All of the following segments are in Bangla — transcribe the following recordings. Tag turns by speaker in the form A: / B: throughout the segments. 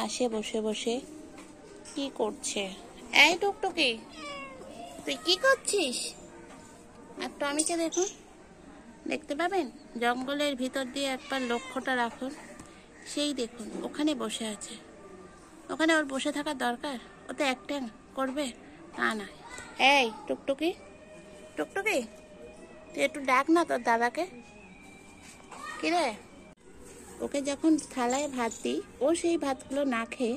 A: পাশে বসে বসে কি করছে। এই টুকটুকি, তুই কি করছিস? আর টমিকে দেখুন, দেখতে পাবেন জঙ্গলের ভিতর দিয়ে একবার লক্ষ্যটা রাখুন, সেই দেখুন ওখানে বসে আছে। ওখানে ওর বসে থাকার দরকার? ও তো অ্যাক্টিং করবে, তা না। এই টুকটুকি, টুকটুকি, তুই একটু ডাক না তোর দাদাকে। কিরে, ওকে যখন থালায় ভাত দিই ও সেই ভাতগুলো না খেয়ে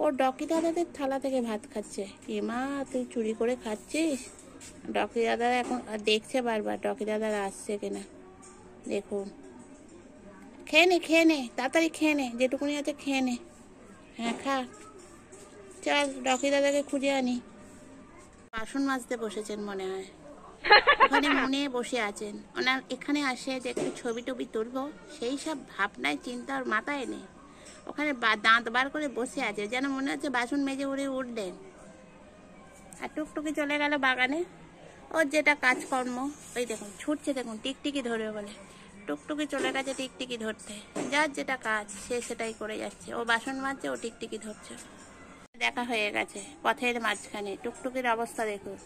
A: ও ডকি দাদাদের থালা থেকে ভাত খাচ্ছে। কি মা, তুই চুরি করে খাচ্ছিস? ডকি দাদারা এখন দেখছে বারবার ডকি দাদারা আসছে কিনা। দেখুন, খেয়ে নে, খেয়ে নে, তাড়াতাড়ি খেয়ে নে, যেটুকুনি আছে খেয়ে নে। হ্যাঁ খা, চল ডকি দাদাকে খুঁজে আনি। বাসন মাজতে বসেছেন মনে হয়, ওখানে মনে বসে আছেন। ওনার এখানে আসে যে একটু ছবি টবি তুলবো, সেই সব ভাবনায় চিন্তা ওর মাথায় নেই। ওখানে দাঁত বার করে বসে আছে, যেন মনে হচ্ছে বাসন মেজে উড়ে উঠলেন। আর টুকটুকি চলে গেল বাগানে, ওর যেটা কাজকর্ম। ওই দেখুন ছুটছে, দেখুন টিকটিকি ধরবে বলে। টুকটুকি চলে গেছে টিকটিকি ধরতে, যার যেটা কাজ সে সেটাই করে যাচ্ছে। ও বাসন মাজছে, ও টিকটিকি ধরছে। দেখা হয়ে গেছে পথের মাঝখানে। টুকটুকির অবস্থা দেখুন।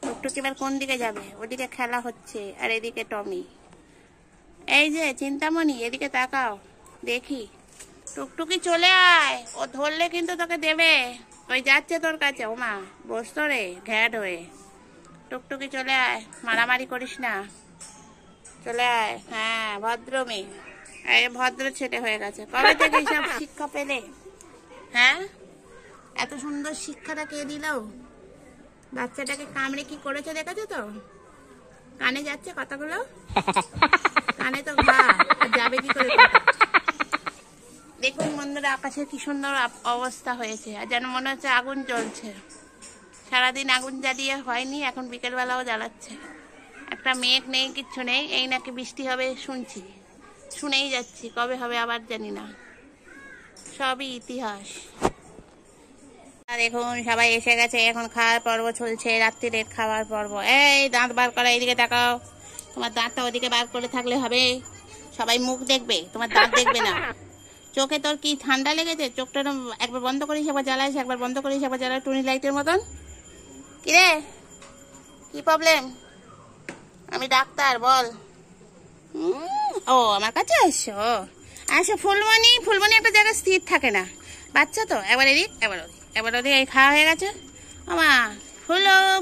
A: টুকটুকি এবার কোন দিকে যাবে? ওদিকে খেলা হচ্ছে আর এদিকে টমি। এই যে চিন্তামণি, এদিকে তাকাও দেখি। টুকটুকি চলে আয়, ও ধরলে কিন্তু তোকে দেবে। ওই যাচ্ছে তোর কাছে। ও মা, বসতো রে ঘ্যাট হয়ে। টুকটুকি চলে আয়, মারামারি করিস না, চলে আয়। হ্যাঁ, ভদ্র মেয়ে, এই ভদ্র ছেলে হয়ে গেছে। কবে থেকে এইসব শিক্ষা পেলে? হ্যাঁ, এত সুন্দর শিক্ষাটা কে দিল? বাচ্চাটাকে কামড়ে কি করেছে দেখেছো তো? কানে যাচ্ছে কথাগুলো, কানে তো ঘা, যাবে কি করে? দেখুন বন্ধুরা, আকাশের কি সুন্দর অবস্থা হয়েছে, আর যেন মনে হচ্ছে আগুন জ্বলছে। সারাদিন আগুন জ্বালিয়ে হয়নি, এখন বিকেলবেলাও জ্বালাচ্ছে। একটা মেঘ নেই, কিচ্ছু নেই। এই নাকি বৃষ্টি হবে শুনছি, শুনেই যাচ্ছি, কবে হবে আবার জানি না। সবই ইতিহাস। দেখুন সবাই এসে গেছে, এখন খাওয়ার পর্ব চলছে, রাত্রিরের খাওয়ার পর্ব। এই দাঁত বার করা, এদিকে তাকাও। তোমার দাঁতটা ওদিকে বার করে থাকলে হবে? সবাই মুখ দেখবে, তোমার দাঁত দেখবে না। চোখে তোর কি ঠান্ডা লেগেছে? চোখটা একবার বন্ধ করিস, একবার জ্বালাইস, একবার বন্ধ করিস, একবার জ্বালাই, টুনি লাইটের মতন। কিরে, কি প্রবলেম? আমি ডাক্তার, বল। ও আমার কাছে আসছো? আসো। ফুলমণি, ফুলমণি একটা জায়গায় স্থির থাকে না, বাচ্চা তো। একবার এদিক, একবার ওদিক, একবার ওদিক। এই খাওয়া হয়ে গেছে। ও মা,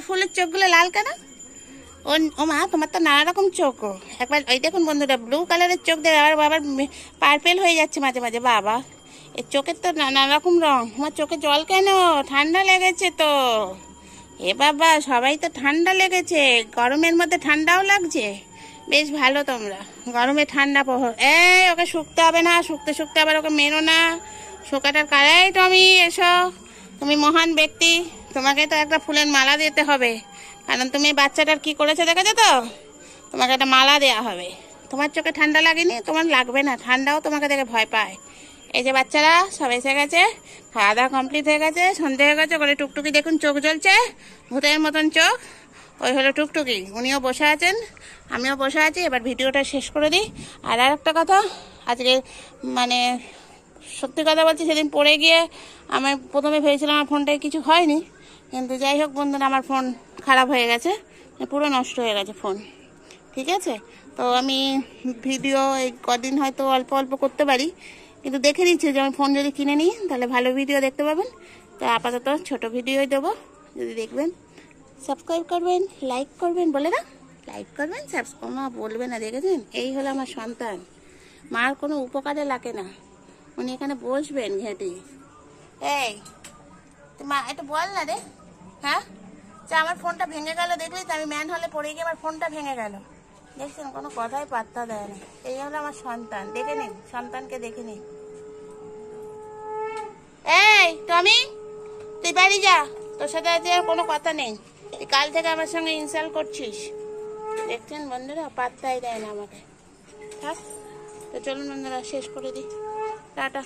A: ফুলের চোখগুলো লাল কেন? ও মা, তোমার তো নানা রকম চোখ। একবার ওই দেখুন বন্ধুরা, ব্লু কালারের চোখ দেখে আবার পার্পেল হয়ে যাচ্ছে মাঝে মাঝে। বাবা, এর চোখের তো নানা রকম রং। আমার চোখে জল কেন? ঠান্ডা লেগেছে তো। এ বাবা, সবাই তো ঠান্ডা লেগেছে, গরমের মধ্যে ঠান্ডাও লাগছে। বেশ ভালো তোমরা, গরমে ঠান্ডা প্রহর। এই ওকে শুকতে হবে না, শুকতে শুকতে আবার ওকে মেরো না। শোকাটার কারাই টমি, এসো। তুমি মহান ব্যক্তি, তোমাকে তো একটা ফুলের মালা দিতে হবে, কারণ তুমি বাচ্চাটার কি করেছে দেখেছো তো। তোমাকে একটা মালা দেওয়া হবে। তোমার চোখে ঠান্ডা লাগেনি, তোমার লাগবে না, ঠান্ডাও তোমাকে দেখে ভয় পায়। এই যে বাচ্চারা সব এসে গেছে, খাওয়া দাওয়া কমপ্লিট হয়ে গেছে, সন্ধে হয়ে গেছে। করে টুকটুকি দেখুন চোখ জ্বলছে, ভূতের মতন চোখ। ওই হলো টুকটুকি, উনিও বসে আছেন, আমিও বসে আছি। এবার ভিডিওটা শেষ করে দিই। আর একটা কথা, আজকে মানে সত্যি কথা বলছি, সেদিন পড়ে গিয়ে আমি প্রথমে ভেবেছিলাম আমার ফোনটায় কিছু হয়নি, কিন্তু যাই হোক বন্ধুরা, আমার ফোন খারাপ হয়ে গেছে, পুরো নষ্ট হয়ে গেছে ফোন। ঠিক আছে, তো আমি ভিডিও এই কদিন হয়তো অল্প অল্প করতে পারি, কিন্তু দেখে নিচ্ছি যে আমি ফোন যদি কিনে নিই তাহলে ভালো ভিডিও দেখতে পাবেন। তো আপাতত ছোট ভিডিওই দেবো, যদি দেখবেন। সাবস্ক্রাইব করবেন, লাইক করবেন, বলে না, লাইক করবেন, সাবস্ক্রাইব বলবেন না। দেখেছেন, এই হলো আমার সন্তান, মার কোনো উপকারে লাগে না। উনি এখানে বসবেন ঘেঁটে। এই মা, এটা বল না রে। হ্যাঁ, আমার ফোনটা ভেঙে গেল, দেখলি তো? আমি ম্যান হলে পড়ে গিয়ে আমার ফোনটা ভেঙে গেল। দেখছেন, কোনো কথাই পাত্তা দেয় না। এই হলো আমার সন্তান, দেখে নিন, সন্তানকে দেখে নিন। এই টমি, তুই বাড়ি যা, তোর সাথে আজকে কোনো কথা নেই। তুই কাল থেকে আমার সঙ্গে ইনসাল্ট করছিস। দেখছেন বন্ধুরা, পাত্তাই দেয় না আমাকে। থাক, তো চলুন বন্ধুরা, শেষ করে দিই। টাটা।